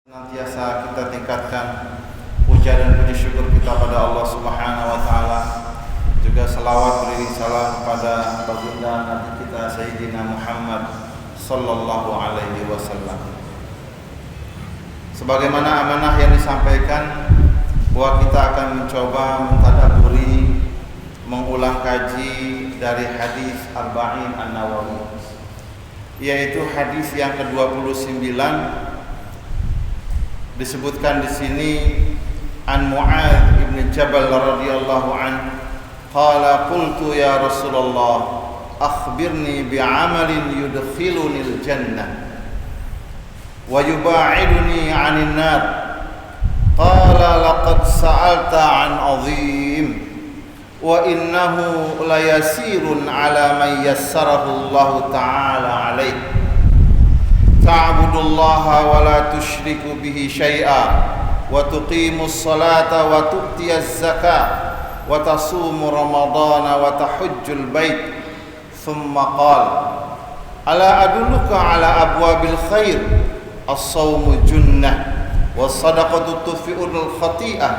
Senantiasa kita tingkatkan puja dan puji syukur kita pada Allah Subhanahu wa taala. Juga salawat beriring salam pada baginda Nabi kita Sayyidina Muhammad sallallahu alaihi wasallam. Sebagaimana amanah yang disampaikan bahwa kita akan mencoba mentadabburi, mengulang kaji dari hadis Arba'in An-Nawawi, yaitu hadis yang ke-29. Disebutkan di sini an Mu'adz bin Jabal radhiyallahu an qala qultu ya Rasulullah akhbirni bi'amalin yudkhilunil jannah wa yuba'iduni 'anil nar qala laqad sa'alta 'an 'azim wa innahu layasirun 'ala man yassarahu Allah ta'ala 'alaihi ta'budullaha wa la tusyriku bihi syai'a wa tuqimus salata wa tu'tiyaz zakata wa tasumu ramadana wa tahujjul bait thumma qala ala adulluka ala abwabil khair as-sawmu junnah was sadaqatu tudfi'ul khati'ah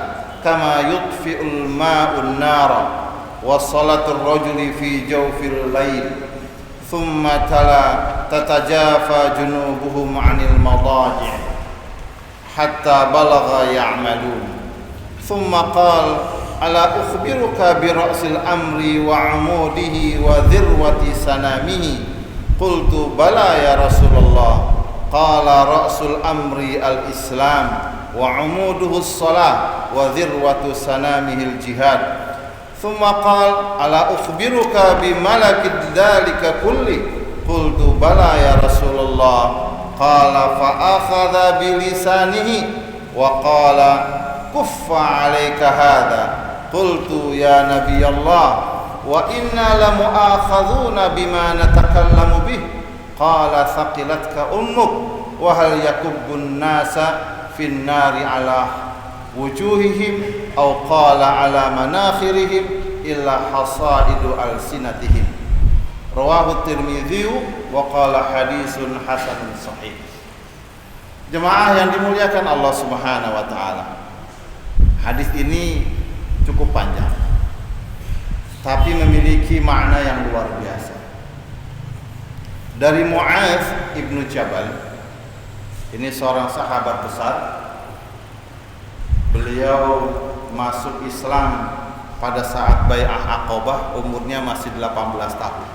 kama yudfi'ul ma'un nara wa salatul rajuli fi jawfil lail thumma tala tatajafa junubuhum 'anil madaji' hatta balagha ya'malun thumma qala ala ukhbiruka bi ra'sil amri wa 'amudihi wa dhirwati sanamihi qultu bala ya Rasulullah qala ra'sul amri al-islam wa 'amuduhu as-salah wa dhirwatu sanamihi al-jihad thumma qala ala ukhbiruka bi malaki dzalika kulli qultu bala ya Rasulullah qala fa akhadha bi lisanihi wa qala kuffa 'alaika hadha qultu ya nabiy Allah wa inna la mu'akhadhuna bima natakallamu bih qala thaqilatka ummuk wa hal yakubbun nasa fin nari ala wujuhihim aw qala ala manakhirihim illa hasaidu alsinatihim rawahu Tirmidzi wa qala hadisun hasanun sahih. Jemaah yang dimuliakan Allah Subhanahu wa taala, hadis ini cukup panjang tapi memiliki makna yang luar biasa. Dari Mu'adz ibnu Jabal, ini seorang sahabat besar. Beliau masuk Islam pada saat Bai'ah Aqabah, umurnya masih 18 tahun,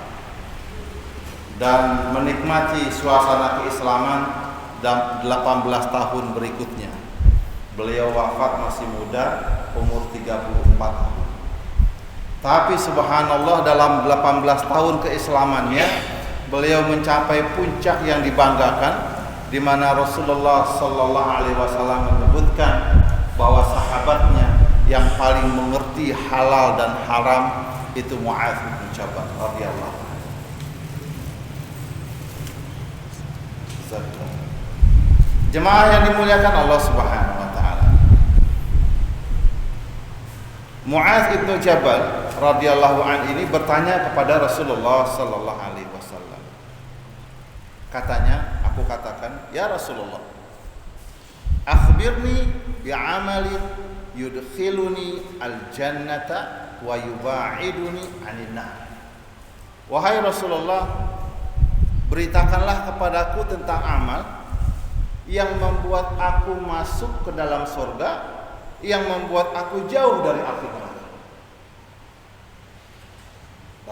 dan menikmati suasana keislaman dan 18 tahun berikutnya. Beliau wafat masih muda, umur 34 tahun. Tapi subhanallah, dalam 18 tahun keislamannya beliau mencapai puncak yang dibanggakan, di mana Rasulullah sallallahu alaihi wasallam menyebutkan bahwa sahabatnya yang paling mengerti halal dan haram itu Mu'adz bin Jabal radhiyallahu anhu. Jemaah yang dimuliakan Allah Subhanahu wa taala, Mu'adz bin Jabal radhiyallahu anhu ini bertanya kepada Rasulullah sallallahu alaihi wasallam. Katanya, aku katakan, ya Rasulullah, akhbirni bi'amalin yudkhiluni al-jannata wa yuba'iduni 'anil nar. Wahai Rasulullah, beritakanlah kepadaku tentang amal yang membuat aku masuk ke dalam surga, yang membuat aku jauh dari api neraka.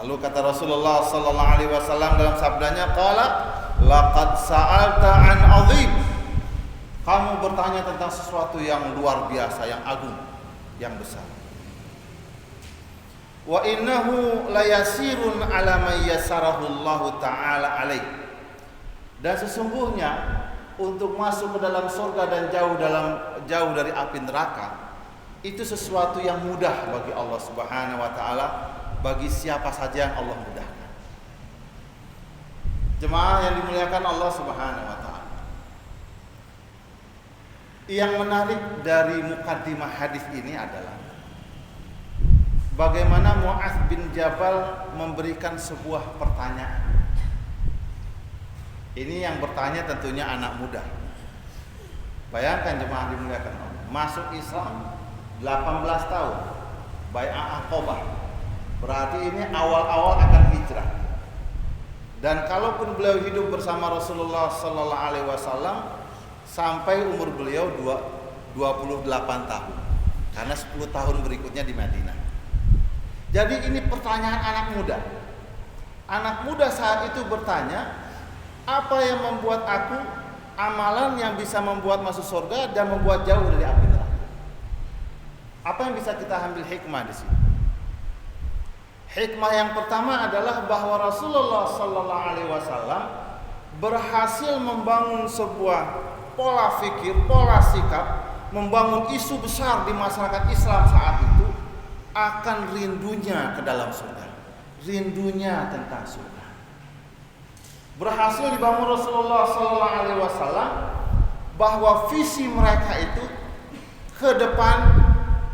Lalu kata Rasulullah sallallahu alaihi wasallam dalam sabdanya, qala laqad sa'alta 'an 'azim. Kamu bertanya tentang sesuatu yang luar biasa, yang agung, yang besar. Wa innahu layasirun 'ala man yassarahu Allah ta'ala alaihi. Dan sesungguhnya untuk masuk ke dalam surga dan jauh dari api neraka itu sesuatu yang mudah bagi Allah Subhanahu wa taala, bagi siapa saja yang Allah mudahkan. Jemaah yang dimuliakan Allah Subhanahu wa taala, yang menarik dari mukaddimah hadis ini adalah bagaimana Mu'adz bin Jabal memberikan sebuah pertanyaan. Ini yang bertanya tentunya anak muda. Bayangkan jemaah dimuliakan Allah, masuk Islam 18 tahun, bai'ah Aqabah. Berarti ini awal-awal akan hijrah. Dan kalaupun beliau hidup bersama Rasulullah sallallahu alaihi wasallam sampai umur beliau 28 tahun. Karena 10 tahun berikutnya di Madinah. Jadi ini pertanyaan anak muda. Anak muda saat itu bertanya, apa yang membuat aku amalan yang bisa membuat masuk surga dan membuat jauh dari api neraka? Apa yang bisa kita ambil hikmah di sini? Hikmah yang pertama adalah bahwa Rasulullah sallallahu alaihi wasallam berhasil membangun sebuah pola fikir, pola sikap, membangun isu besar di masyarakat Islam saat itu akan rindunya ke dalam surga, rindunya tentang surga. Berhasil dibangun Rasulullah sallallahu alaihi wasallam bahwa visi mereka itu ke depan,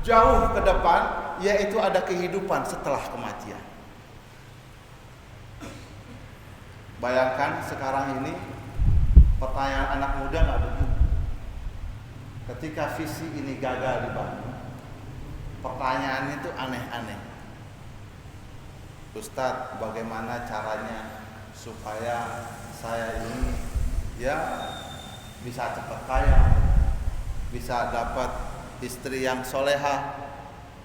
jauh ke depan, yaitu ada kehidupan setelah kematian. Bayangkan sekarang ini pertanyaan anak muda nggak begitu. Ketika visi ini gagal dibangun, pertanyaan itu aneh-aneh. Ustadz, bagaimana caranya supaya saya ini ya bisa cepat kaya, bisa dapat istri yang solehah,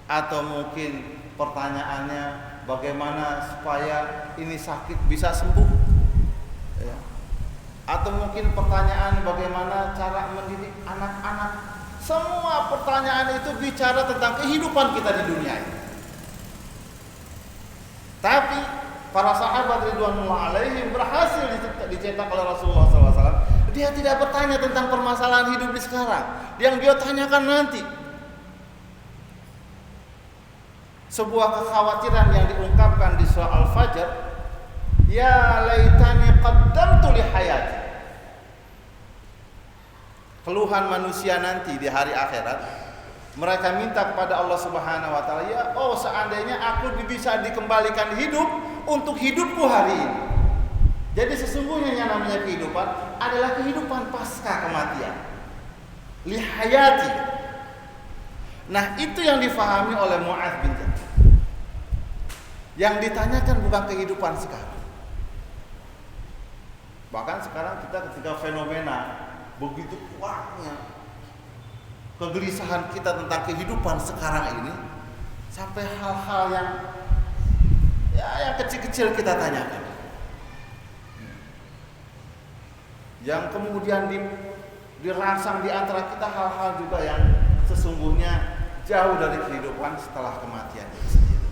atau mungkin pertanyaannya bagaimana supaya ini sakit bisa sembuh, ya. Atau mungkin pertanyaan bagaimana cara mendidik anak-anak. Semua pertanyaan itu bicara tentang kehidupan kita di dunia ini. Tapi para sahabat ridwanullah alaihim berhasil dicetak oleh Rasulullah SAW. Dia tidak bertanya tentang permasalahan hidup di sekarang. Yang dia tanyakan nanti. Sebuah kekhawatiran yang diungkapkan di surah Al-Fajr, ya laitani qaddamtu li hayati. Keluhan manusia nanti di hari akhirat, mereka minta kepada Allah Subhanahu wa taala, ya oh seandainya aku bisa dikembalikan hidup untuk hidupku hari ini. Jadi sesungguhnya yang namanya kehidupan adalah kehidupan pasca kematian. Li hayati. Nah, itu yang difahami oleh Mu'adz bin Jabal. Yang ditanyakan bukan kehidupan sekarang. Bahkan sekarang kita ketika fenomena begitu kuatnya kegelisahan kita tentang kehidupan sekarang ini, sampai hal-hal yang kecil-kecil kita tanyakan, yang kemudian dirangsang di antara kita hal-hal juga yang sesungguhnya jauh dari kehidupan setelah kematian itu sendiri.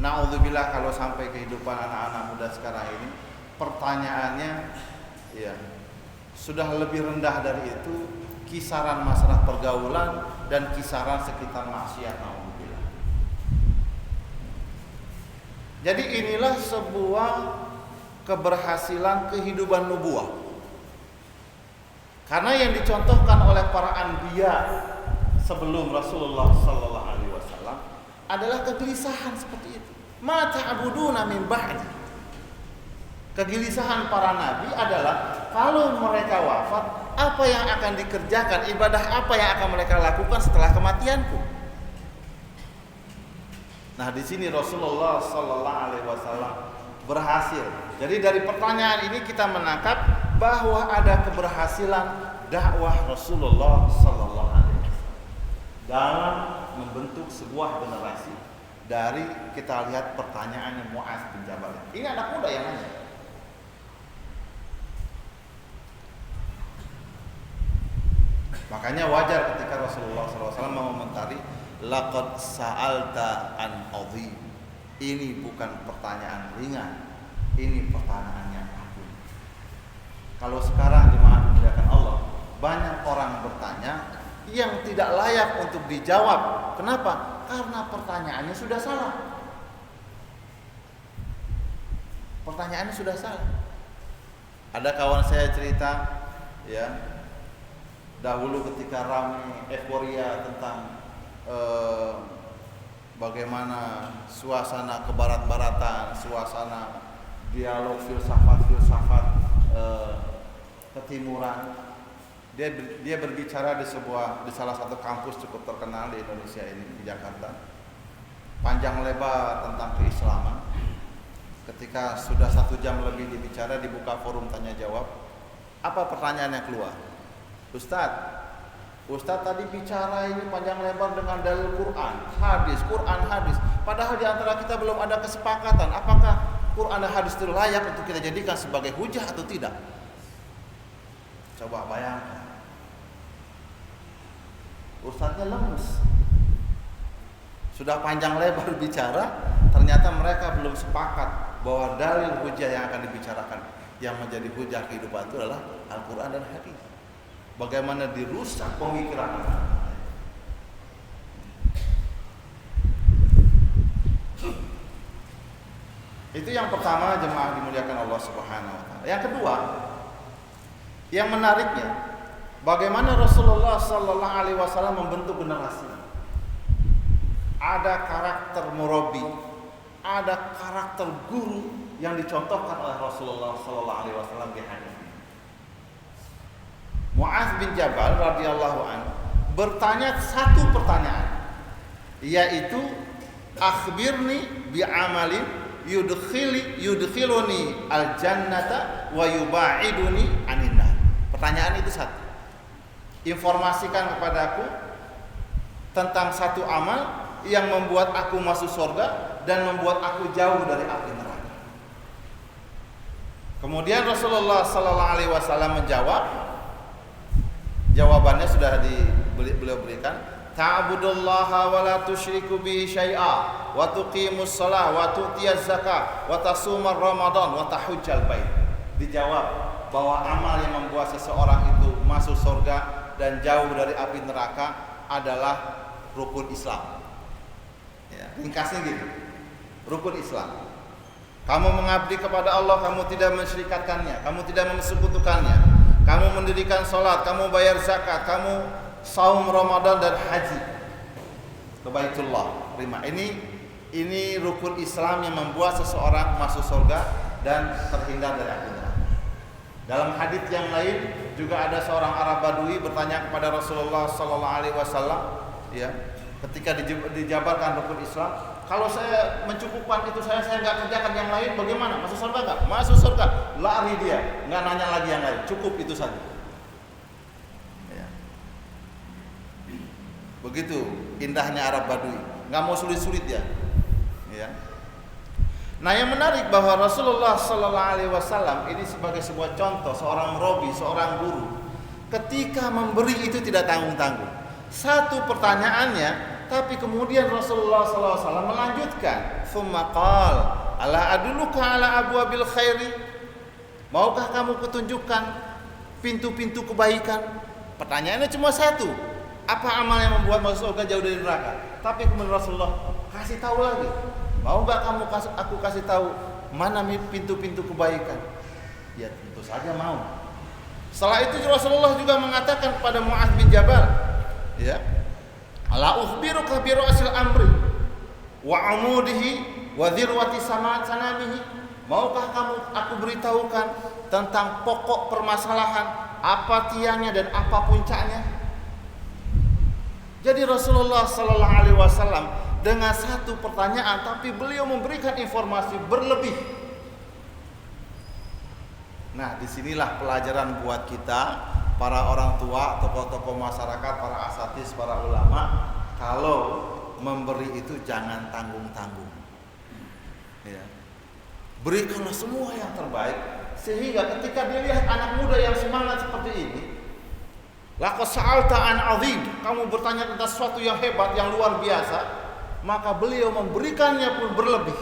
Na'udzubillah kalau sampai kehidupan anak-anak muda sekarang ini pertanyaannya ya sudah lebih rendah dari itu, kisaran masalah pergaulan dan kisaran sekitar maksiat. Na'udzubillah. Jadi inilah sebuah keberhasilan kehidupan nubuwah. Karena yang dicontohkan oleh para anbiya sebelum Rasulullah sallallahu alaihi wasallam adalah kegelisahan seperti itu. Ma ta'buduna min ba'di. Kegelisahan para nabi adalah kalau mereka wafat, apa yang akan dikerjakan, ibadah apa yang akan mereka lakukan setelah kematianku. Nah, di sini Rasulullah sallallahu alaihi wasallam berhasil. Jadi dari pertanyaan ini kita menangkap bahwa ada keberhasilan dakwah Rasulullah sallallahu alaihi wasallam dalam membentuk sebuah generasi. Dari kita lihat pertanyaan Mu'adz bin Jabal. Ini anak muda yang nanya. Makanya wajar ketika Rasulullah SAW mengomentari laqad sa'alta an adhim. Ini bukan pertanyaan ringan, ini pertanyaan yang agung. Kalau sekarang jemaah dimuliakan Allah, banyak orang bertanya yang tidak layak untuk dijawab. Kenapa? Karena pertanyaannya sudah salah. Pertanyaannya sudah salah. Ada kawan saya cerita, ya, dahulu ketika ramai euforia tentang bagaimana suasana kebarat-baratan, suasana dialog filsafat-filsafat ketimuran, Dia berbicara di salah satu kampus cukup terkenal di Indonesia ini, di Jakarta. Panjang lebar tentang keislaman. Ketika sudah 1 jam lebih dibicara, dibuka forum tanya jawab. Apa pertanyaan yang keluar? Ustadz tadi bicara ini panjang lebar dengan dalil Quran, hadis. Padahal di antara kita belum ada kesepakatan apakah Quran dan hadis itu layak untuk kita jadikan sebagai hujah atau tidak. Coba bayangkan. Ustadznya lemes. Sudah panjang lebar bicara, ternyata mereka belum sepakat bahwa dalil hujah yang akan dibicarakan, yang menjadi hujah kehidupan itu adalah Al-Quran dan hadis. Bagaimana dirusak pemikiran. Itu yang pertama, jemaah dimuliakan Allah Subhanahu wa taala. Yang kedua, yang menariknya, bagaimana Rasulullah sallallahu alaihi wasallam membentuk generasi. Ada karakter murabi, ada karakter guru yang dicontohkan oleh Rasulullah sallallahu alaihi wasallam di hadis. Mu'adz bin Jabal radhiyallahu anhu bertanya satu pertanyaan, yaitu akhbirni bi amalin yudkhiluni al-jannata wa yubaiduni anin nar. Pertanyaan itu satu. Informasikan kepadaku tentang satu amal yang membuat aku masuk surga dan membuat aku jauh dari api neraka. Kemudian Rasulullah sallallahu alaihi wasallam menjawab. Jawabannya sudah beliau berikan. Ta'budullaha wa la tusyriku bihi syai'a wa tuqimus shalah wa tu'tiyaz zakah wa tasumar ramadan wa tahujjal bait. Dijawab bahwa amal yang membuat seseorang itu masuk surga dan jauh dari api neraka adalah rukun Islam. Ya, ringkasnya gitu. Rukun Islam. Kamu mengabdi kepada Allah, kamu tidak mensyirikatkannya, kamu tidak mensekutukannya. Kamu mendirikan sholat, kamu bayar zakat, kamu saum Ramadan dan haji ke Baitullah. Terima. Ini rukun Islam yang membuat seseorang masuk surga dan terhindar dari api neraka. Dalam hadis yang lain juga ada seorang Arab Badui bertanya kepada Rasulullah sallallahu alaihi wasallam, ya, ketika dijabarkan rukun Islam, kalau saya mencukupkan itu saya nggak kerjakan yang lain, bagaimana? Masuk surga nggak? Masuk surga. Lari dia, nggak nanya lagi yang lain, cukup itu saja. Ya. Begitu indahnya Arab Badui, nggak mau sulit-sulit ya. Ya. Nah, yang menarik bahwa Rasulullah sallallahu alaihi wasallam ini sebagai sebuah contoh seorang murabi, seorang guru, ketika memberi itu tidak tanggung-tanggung. Satu pertanyaannya, tapi kemudian Rasulullah sallallahu alaihi wasallam melanjutkan, "Tsumma qal, ala adulluka ala abwabil khairi?" Maukah kamu kutunjukkan pintu-pintu kebaikan? Pertanyaannya cuma satu. Apa amal yang membuat masuk surga jauh dari neraka? Tapi kemudian Rasulullah kasih tahu lagi. Mau nggak aku kasih tahu mana pintu-pintu kebaikan? Ya tentu saja mau. Setelah itu Rasulullah juga mengatakan kepada Mu'adz bin Jabal, ya, ala ukhbiruka bi ra'sil amri wa amudihi wa dhirwati sanamihi. Maukah aku beritahukan tentang pokok permasalahan, apa tiangnya dan apa puncaknya? Jadi Rasulullah sallallahu alaihi wasallam dengan satu pertanyaan, tapi beliau memberikan informasi berlebih. Nah, disinilah pelajaran buat kita, para orang tua, tokoh-tokoh masyarakat, para asatis, para ulama. Kalau memberi itu jangan tanggung-tanggung. Ya. Berikanlah semua yang terbaik, sehingga ketika dilihat anak muda yang semangat seperti ini, laqad sa'alta an 'azim, kamu bertanya tentang sesuatu yang hebat, yang luar biasa, maka beliau memberikannya pun berlebih,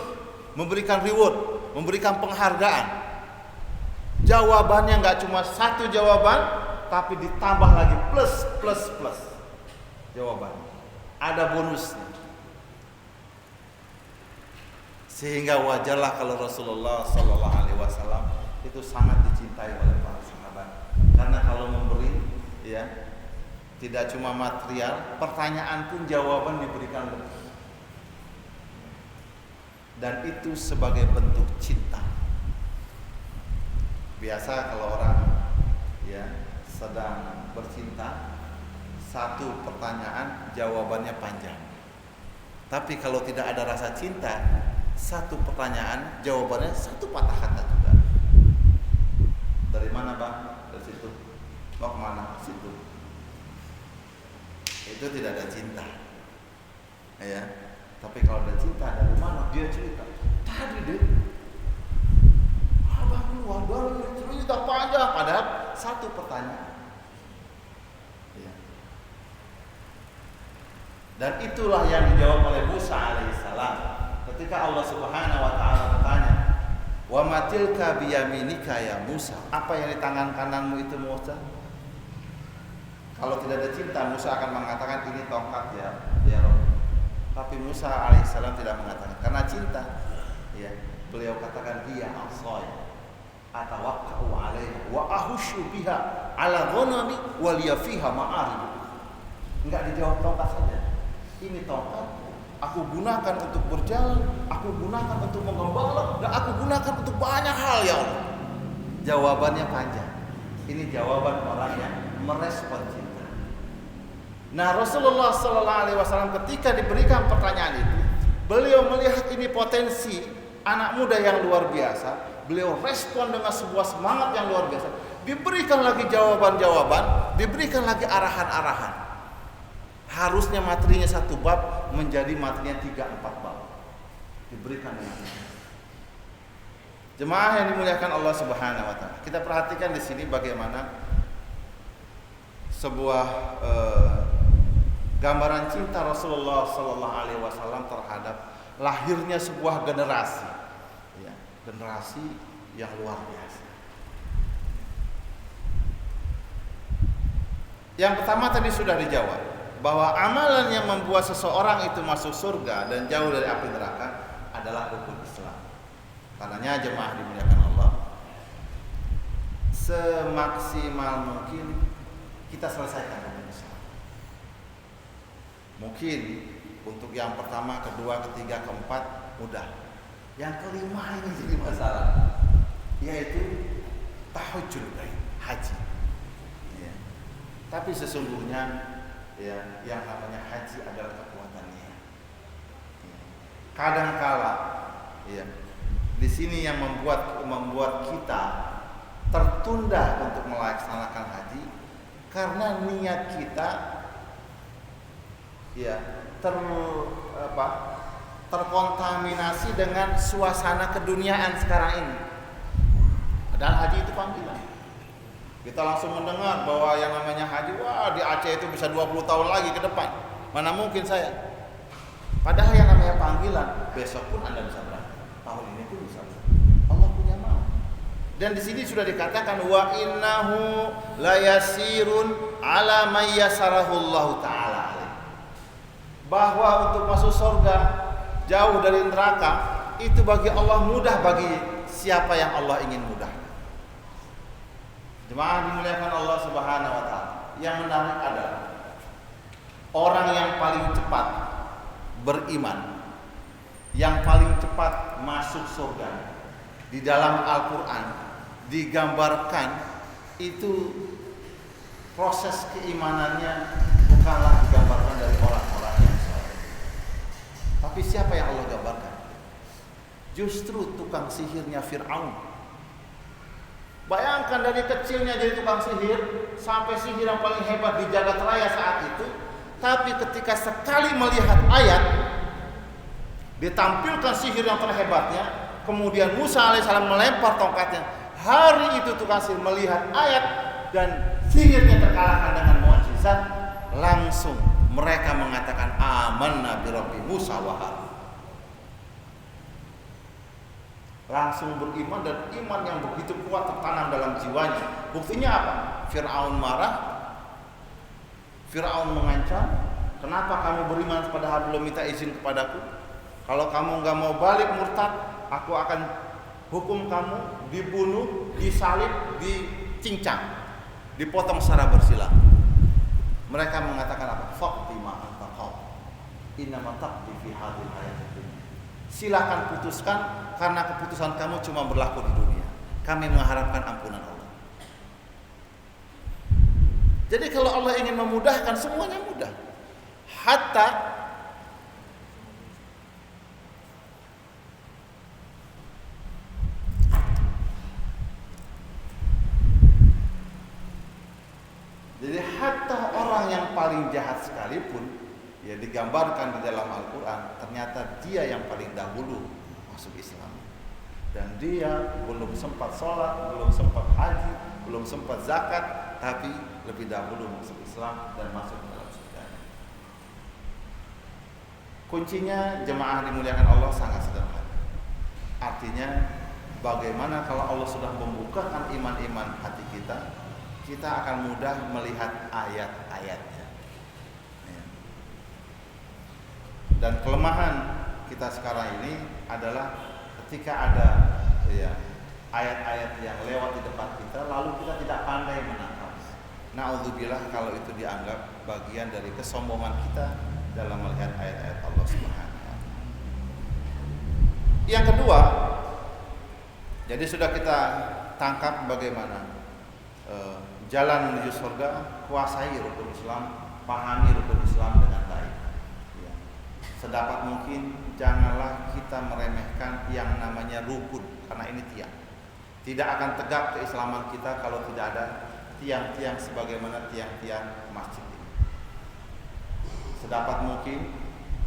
memberikan reward, memberikan penghargaan. Jawabannya nggak cuma satu jawaban, tapi ditambah lagi plus jawaban. Ada bonusnya. Sehingga wajarlah kalau Rasulullah sallallahu alaihi wasallam itu sangat dicintai oleh para sahabat. Karena kalau memberi, ya, tidak cuma material, pertanyaan pun jawaban diberikan lebih. Dan itu sebagai bentuk cinta. Biasa kalau orang, ya, sedang bercinta, satu pertanyaan jawabannya panjang. Tapi kalau tidak ada rasa cinta, satu pertanyaan jawabannya satu patah kata juga. Dari mana bang? Dari situ. Mau kemana? Situ. Itu tidak ada cinta. Ya. Tapi kalau ada cinta, dari mana? Dia cerita. Tadi deh. Abang keluar dari cerita panjang, padahal satu pertanyaan. Ya. Dan itulah yang dijawab oleh Musa alaihissalam ketika Allah Subhanahu wa taala bertanya, "Wa ma tilka biyaminika ya Musa?" Apa yang di tangan kananmu itu Musa? Kalau tidak ada cinta, Musa akan mengatakan ini tongkat ya Rabb. Tapi Musa alaihissalam tidak mengatakan karena cinta. Ya, beliau katakan hiya asaya atawakkau 'alaiha wa ahushu biha 'ala ghanami wa liya fiha ma'arib. Enggak dijawab tongkat saja. Ini tongkat aku gunakan untuk berjalan, aku gunakan untuk menggembala, dan aku gunakan untuk banyak hal ya Allah. Jawabannya panjang. Ini jawaban orang yang merespon cinta. Nah, Rasulullah sallallahu alaihi wasallam ketika diberikan pertanyaan itu, beliau melihat ini potensi anak muda yang luar biasa. Beliau respon dengan sebuah semangat yang luar biasa. Diberikan lagi jawaban-jawaban, diberikan lagi arahan-arahan. Harusnya materinya satu bab menjadi materinya 3-4 bab. Diberikan dengan itu. Jemaah yang dimuliakan Allah Subhanahu wa taala. Kita perhatikan di sini bagaimana sebuah gambaran cinta Rasulullah sallallahu alaihi wasallam terhadap lahirnya sebuah generasi. Ya, generasi yang luar biasa. Yang pertama tadi sudah dijawab, bahwa amalan yang membuat seseorang itu masuk surga dan jauh dari api neraka adalah rukun Islam. Karenanya jemaah dimuliakan Allah, semaksimal mungkin kita selesaikan rukun Islam. Mungkin untuk yang pertama, kedua, ketiga, keempat mudah. Yang kelima ini jadi masalah, yaitu tahajjud haji. Ya. Tapi sesungguhnya ya, yang namanya haji adalah kekuatannya. Ya. Kadangkala, ya, di sini yang membuat kita tertunda untuk melaksanakan haji karena niat kita, ya, terkontaminasi dengan suasana keduniaan sekarang ini. Padahal haji itu panggilan. Kita langsung mendengar bahwa yang namanya haji, wah di Aceh itu bisa 20 tahun lagi ke depan. Mana mungkin saya. Padahal yang namanya panggilan, besok pun Anda bisa berangkat. Tahun ini pun bisa berangkat. Allah punya mau. Dan di sini sudah dikatakan wa innahu layasirun ala may yasarahullahu taala. Bahwa untuk masuk surga jauh dari neraka itu bagi Allah mudah bagi siapa yang Allah ingin mudah. Jemaah dimuliakan Allah Subhanahu wa taala. Yang menarik adalah orang yang paling cepat beriman, yang paling cepat masuk surga di dalam Al-Qur'an digambarkan itu proses keimanannya bukanlah digambarkan dari orang-orang yang saleh. Tapi siapa yang Allah gambarkan? Justru tukang sihirnya Fir'aun. Bayangkan dari kecilnya jadi tukang sihir sampai sihir yang paling hebat di jagat raya saat itu. Tapi ketika sekali melihat ayat, ditampilkan sihir yang terhebatnya, kemudian Musa alaihissalam melempar tongkatnya. Hari itu tukang sihir melihat ayat dan sihirnya terkalahkan dengan mukjizat. Langsung mereka mengatakan amanna bi rabbi Musa wa Harun. Langsung beriman, dan iman yang begitu kuat tertanam dalam jiwanya. Buktinya apa? Fir'aun marah, Fir'aun mengancam, kenapa kamu beriman padahal belum minta izin kepadaku? Kalau kamu gak mau balik murtad, aku akan hukum kamu dibunuh, disalib, dicincang, dipotong secara bersila. Mereka mengatakan apa? Faqdi ma anta qaw, innama taqdi fi hadhil hayatid dunya. Silakan putuskan, karena keputusan kamu cuma berlaku di dunia. Kami mengharapkan ampunan Allah. Jadi kalau Allah ingin memudahkan, semuanya mudah. Hatta orang yang paling jahat sekalipun, ya digambarkan di dalam Al-Quran, ternyata dia yang paling dahulu masuk Islam. Dan dia belum sempat sholat, belum sempat haji, belum sempat zakat, tapi lebih dahulu masuk Islam dan masuk dalam surga. Kuncinya jemaah dimuliakan Allah sangat sederhana. Artinya bagaimana kalau Allah sudah membukakan iman-iman hati kita, kita akan mudah melihat ayat-ayatnya. Dan kelemahan kita sekarang ini adalah ketika ada ayat-ayat yang lewat di depan kita, lalu kita tidak pandai menangkap. Na'udzubillah kalau itu dianggap bagian dari kesombongan kita dalam melihat ayat-ayat Allah Subhanahu wa ta'ala. Yang kedua, jadi sudah kita tangkap bagaimana jalan menuju surga, kuasai rukun Islam, pahami rukun Islam dengan baik. Ya. Sedapat mungkin janganlah kita meremehkan yang namanya rukun, karena ini tiang. Tidak akan tegak keislaman kita kalau tidak ada tiang-tiang sebagaimana tiang-tiang masjid ini. Sedapat mungkin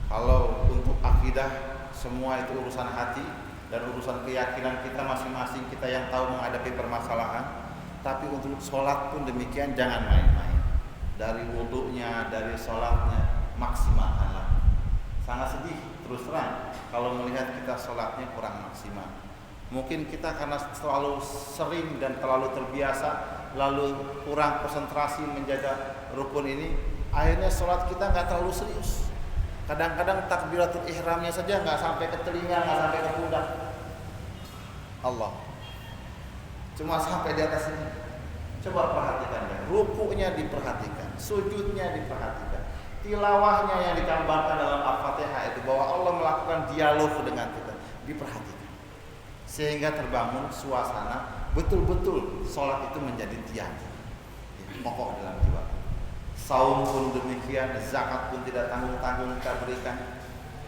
kalau untuk akidah semua itu urusan hati dan urusan keyakinan kita masing-masing, kita yang tahu menghadapi permasalahan. Tapi untuk sholat pun demikian, jangan main-main. Dari wudunya, dari sholatnya, maksimalkanlah. Sangat sedih terus terang kalau melihat kita sholatnya kurang maksimal. Mungkin kita karena terlalu sering dan terlalu terbiasa, lalu kurang konsentrasi menjaga rukun ini, akhirnya sholat kita nggak terlalu serius. Kadang-kadang takbiratul ihramnya saja nggak sampai ke telinga, nggak sampai ke pundak. Allah, cuma sampai di atas ini. Coba perhatikan ya, rukunya diperhatikan, sujudnya diperhatikan, tilawahnya yang digambarkan dalam Al-Fatihah itu bahwa Allah melakukan dialog dengan kita, diperhatikan. Sehingga terbangun suasana betul-betul sholat itu menjadi tiang pokok dalam jiwa. Saum pun demikian, zakat pun tidak tanggung-tanggung kita berikan.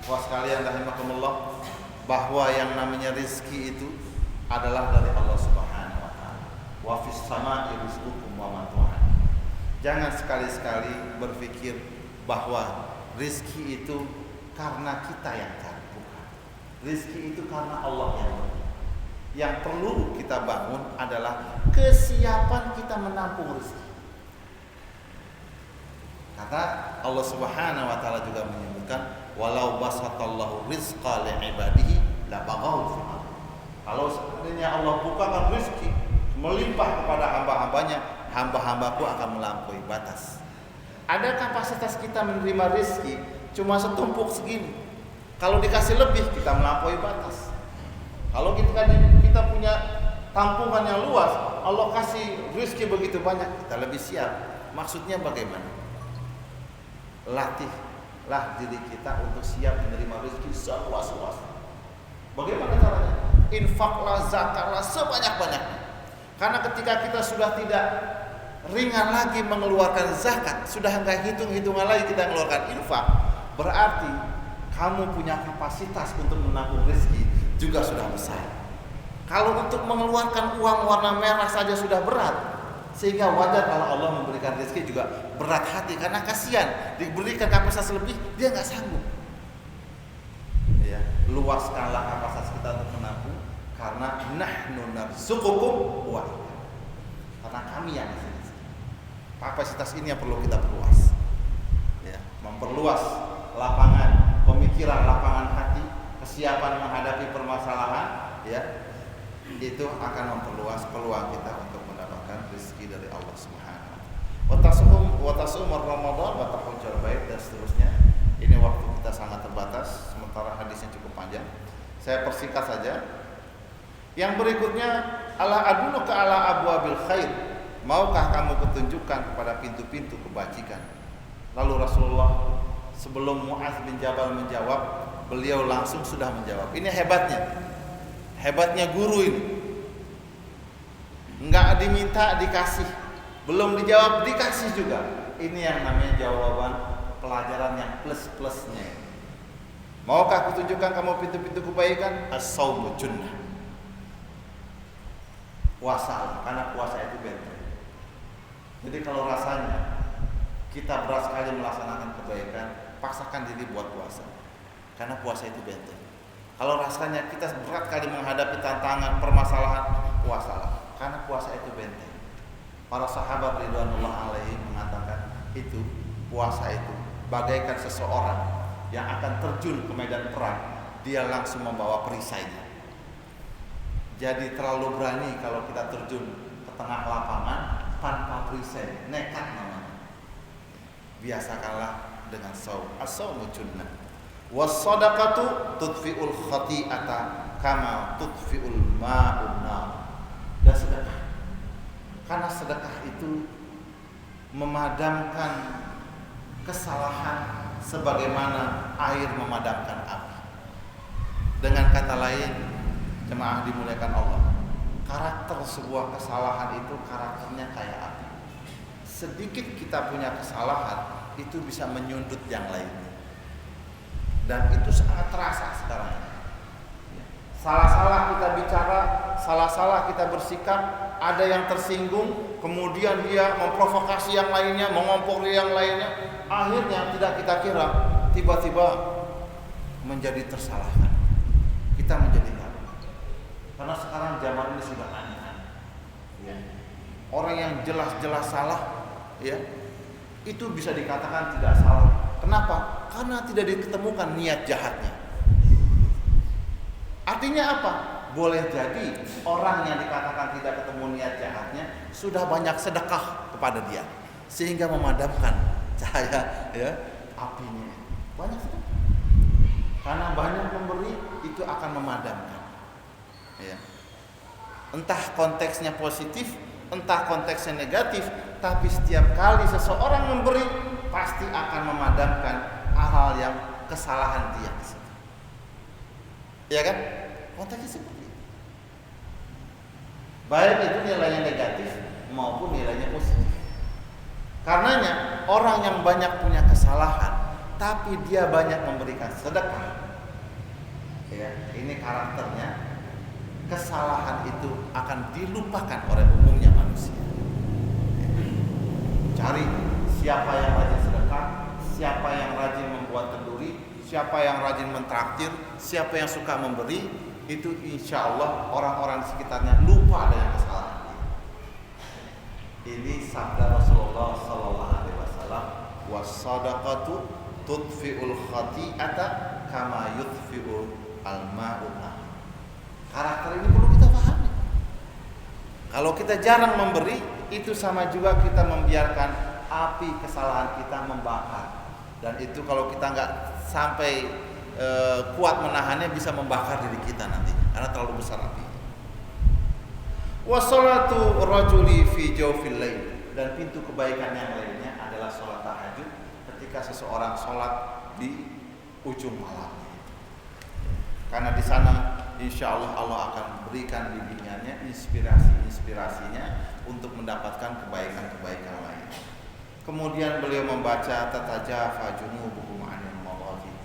Puas sekalian rahimakumullah, bahwa yang namanya rizki itu adalah dari Allah Subhanahu wa ta'ala. Wa fis sama'i rizqukum wa ma tu'adun. Jangan sekali-sekali berpikir bahwa rizki itu karena kita yang cari, bukan. Rizki itu karena Allah yang beri. Yang perlu kita bangun adalah kesiapan kita menampung rizki. Kata Allah Subhanahu wa ta'ala juga menyebutkan, walau basatallahu rizqa li'ibadihi la baghaw fil ardh. Kalau seandainya Allah bukakan rezeki melimpah kepada hamba-hambanya, hamba-hambaku akan melampaui batas. Ada kapasitas kita menerima rezeki cuma setumpuk segini. Kalau dikasih lebih kita melampaui batas. Kalau kita punya tampungan yang luas, Allah kasih rezeki begitu banyak, kita lebih siap. Maksudnya bagaimana? Latihlah diri kita untuk siap menerima rezeki seluas-luas. Bagaimana caranya? Infaklah, zakatlah sebanyak-banyaknya. Karena ketika kita sudah tidak ringan lagi mengeluarkan zakat, sudah enggak hitung-hitungan lagi kita mengeluarkan infak, berarti kamu punya kapasitas untuk menampung rezeki juga sudah besar. Kalau untuk mengeluarkan uang warna merah saja sudah berat, sehingga wajar kalau Allah memberikan rezeki juga berat hati, karena kasihan diberikan kapasitas lebih dia nggak sanggup. Ya, luaskanlah kapasitas kita untuk menampung, karena nahnu narzuqukum wa iyyakum. Karena kami yang di sini. Kapasitas ini yang perlu kita perluas. Ya, memperluas lapangan pemikiran, lapangan hati, kesiapan menghadapi permasalahan, ya. Itu akan memperluas peluang kita untuk mendapatkan rezeki dari Allah Subhanahu wa ta'ala. Wa tasumur Ramadan wa tahujjal bait dan seterusnya. Ini waktu kita sangat terbatas, sementara hadisnya cukup panjang. Saya persingkat saja. Yang berikutnya, ala aduluka ala abwabil khair. Maukah kamu kutunjukkan kepada pintu-pintu kebajikan? Lalu Rasulullah sebelum Mu'adz bin Jabal menjawab, beliau langsung sudah menjawab. Ini hebatnya guru ini. Enggak diminta dikasih, Belum dijawab dikasih juga. Ini yang namanya jawaban pelajaran yang plus-plusnya. Maukah aku tunjukkan kamu pintu-pintu kebaikan? As-saumu junnah. Puasa, karena puasa itu benteng. Jadi kalau rasanya kita berat sekali melaksanakan kebaikan, paksakan diri buat puasa. Karena puasa itu benteng. Kalau rasanya kita berat kali menghadapi tantangan, permasalahan, puasalah. Karena puasa itu benteng. Para sahabat ridwanullah alaihi mengatakan itu puasa itu bagaikan seseorang yang akan terjun ke medan perang, dia langsung membawa perisainya. Jadi terlalu berani kalau kita terjun ke tengah lapangan tanpa perisai, nekat namanya. Biasakanlah dengan saum. As-saumu junnah. Was-shadaqatu tudfi'ul khati'ata kama tudfi'ul ma'un nar. Dan sedekah. Karena sedekah itu memadamkan kesalahan sebagaimana air memadamkan api. Dengan kata lain, jemaah dimuliakan Allah, karakter sebuah kesalahan itu karakternya kayak api. Sedikit kita punya kesalahan, itu bisa menyundut yang lainnya. Dan itu sangat terasa sekarang. Salah-salah kita bicara, salah-salah kita bersikap, ada yang tersinggung, kemudian dia memprovokasi yang lainnya, mengompori yang lainnya, akhirnya tidak kita kira tiba-tiba menjadi tersalahkan. Kita menjadi gagal. Karena sekarang zaman ini sudah aneh-aneh. Ya. Orang yang jelas-jelas salah, ya, itu bisa dikatakan tidak salah. Kenapa? Karena tidak diketemukan niat jahatnya. Artinya apa? Boleh jadi orang yang dikatakan tidak ketemu niat jahatnya sudah banyak sedekah kepada dia sehingga memadamkan cahaya, ya, apinya. Banyak sedekah. Karena banyak memberi itu akan memadamkan. Ya. Entah konteksnya positif, entah konteksnya negatif, tapi setiap kali seseorang memberi pasti akan memadamkan hal-hal yang kesalahan dia. Ya kan? Konteksnya seperti itu. Baik itu nilainya negatif maupun nilainya positif. Karenanya orang yang banyak punya kesalahan tapi dia banyak memberikan sedekah, ya, ini karakternya. Kesalahan itu akan dilupakan oleh umumnya manusia. Cari siapa yang rajin sedekah, siapa yang rajin membuat kenduri, siapa yang rajin mentraktir, siapa yang suka memberi, itu insya Allah orang-orang di sekitarnya lupa dengan kesalahan dia. Ini sabda Rasulullah Sallallahu Alaihi Wasallam, was-shadaqatu tudfi'ul khati'ata kama yudfi'ul al-ma'un nar. Karakter ini perlu kita pahami. Kalau kita jarang memberi, itu sama juga kita membiarkan api kesalahan kita membakar. Dan itu kalau kita nggak sampai kuat menahannya, bisa membakar diri kita nanti karena terlalu besar api. Wassalatu rajuli fi jawfil lail. Dan pintu kebaikan yang lainnya adalah sholat tahajud ketika seseorang sholat di ujung malam. Karena di sana insya Allah Allah akan berikan bimbingannya, inspirasinya untuk mendapatkan kebaikan-kebaikan lain. Kemudian beliau membaca tatajafa junubuhum 'anil madajid.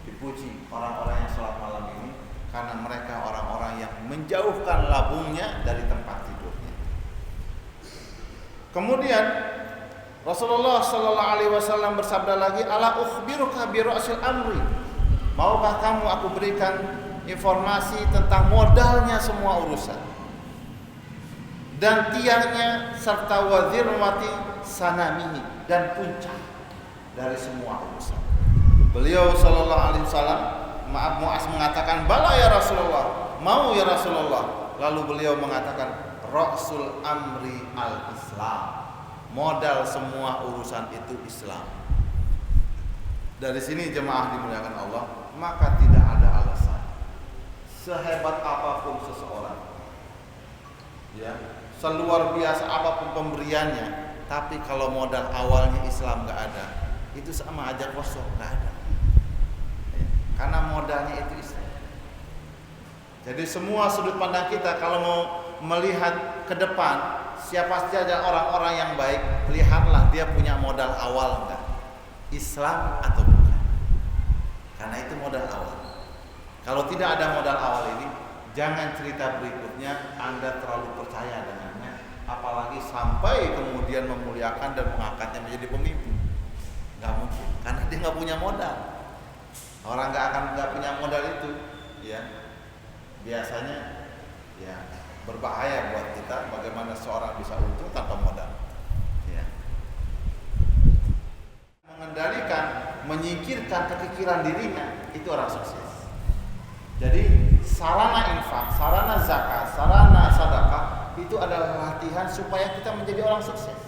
Dipuji orang-orang yang sholat malam ini karena mereka orang-orang yang menjauhkan labungnya dari tempat tidurnya. Kemudian Rasulullah Sallallahu Alaihi Wasallam bersabda lagi, ala ukhbiruka bi ra'sil amri. Maukah kamu aku berikan informasi tentang modalnya semua urusan dan tiangnya serta wazirwati sanamihi, dan puncak dari semua urusan. Beliau Sallallahu Alaihi Wasallam, Mu'az mengatakan, bala ya Rasulullah, mau ya Rasulullah. Lalu beliau mengatakan, ra'sul amri al-Islam, modal semua urusan itu Islam. Dari sini jemaah dimuliakan Allah, maka tidak ada alasan sehebat apapun seseorang, ya, seluar biasa apapun pemberiannya, tapi kalau modal awalnya Islam gak ada, itu sama aja kosong, gak ada, ya, karena modalnya itu Islam. Jadi semua sudut pandang kita kalau mau melihat ke depan, siapa saja orang-orang yang baik, lihatlah dia punya modal awal enggak, Islam atau bukan. Karena itu modal awal. Kalau tidak ada modal awal ini, jangan cerita berikutnya Anda terlalu percaya dengannya, apalagi sampai kemudian memuliakan dan mengangkatnya menjadi pemimpin. Nggak mungkin, karena dia nggak punya modal. Orang nggak punya modal itu, ya biasanya ya berbahaya buat kita. Bagaimana seorang bisa untung tanpa modal? Ya. Mengendalikan, menyingkirkan kekikiran dirinya, itu orang sukses. Jadi sarana infak, sarana zakat, sarana sedekah itu adalah latihan supaya kita menjadi orang sukses.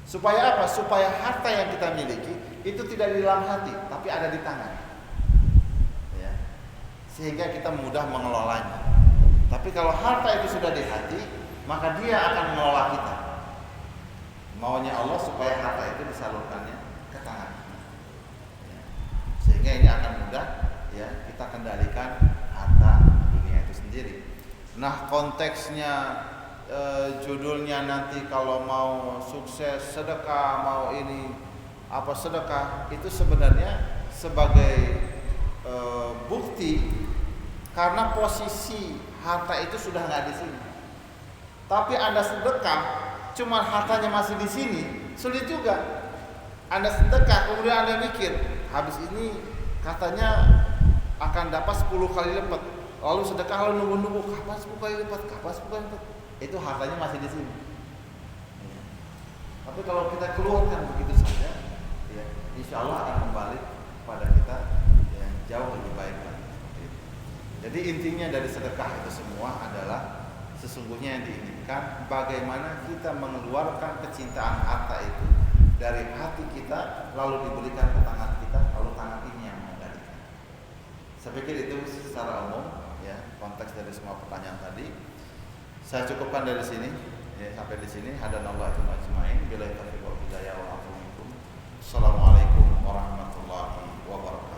Supaya apa? Supaya harta yang kita miliki itu tidak di dalam hati, tapi ada di tangan. Ya. Sehingga kita mudah mengelolanya. Tapi kalau harta itu sudah di hati, maka dia akan mengelola kita. Maunya Allah supaya harta itu disalurkannya ke tangan. Ya. Sehingga ini akan mudah ya kita kendalikan harta dunia itu sendiri. Nah, konteksnya judulnya nanti kalau mau sukses sedekah, mau ini apa sedekah, itu sebenarnya sebagai bukti karena posisi harta itu sudah nggak di sini. Tapi Anda sedekah, cuma hartanya masih di sini, sulit juga. Anda sedekah, kemudian Anda mikir, habis ini katanya akan dapat 10 kali lipat. Lalu sedekah lalu nunggu-nunggu, kapan 10 kali lipat, kapan 10 kali lipat. Itu hartanya masih di sini. Ya. Tapi kalau kita keluarkan begitu saja, ya, insya Allah akan kembali pada kita yang jauh lebih baik lagi. Jadi intinya dari sedekah itu semua adalah sesungguhnya yang diinginkan bagaimana kita mengeluarkan kecintaan harta itu dari hati kita lalu diberikan ke tangan kita, lalu tangan ini yang mengendalikan. Saya pikir itu secara umum ya konteks dari semua pertanyaan tadi. Saya cukupkan dari sini ya, sampai di sini. Hadanallahu ajma'in. Billahi taufiq wal hidayah wal afu minkum. Assalamualaikum warahmatullahi wabarakatuh.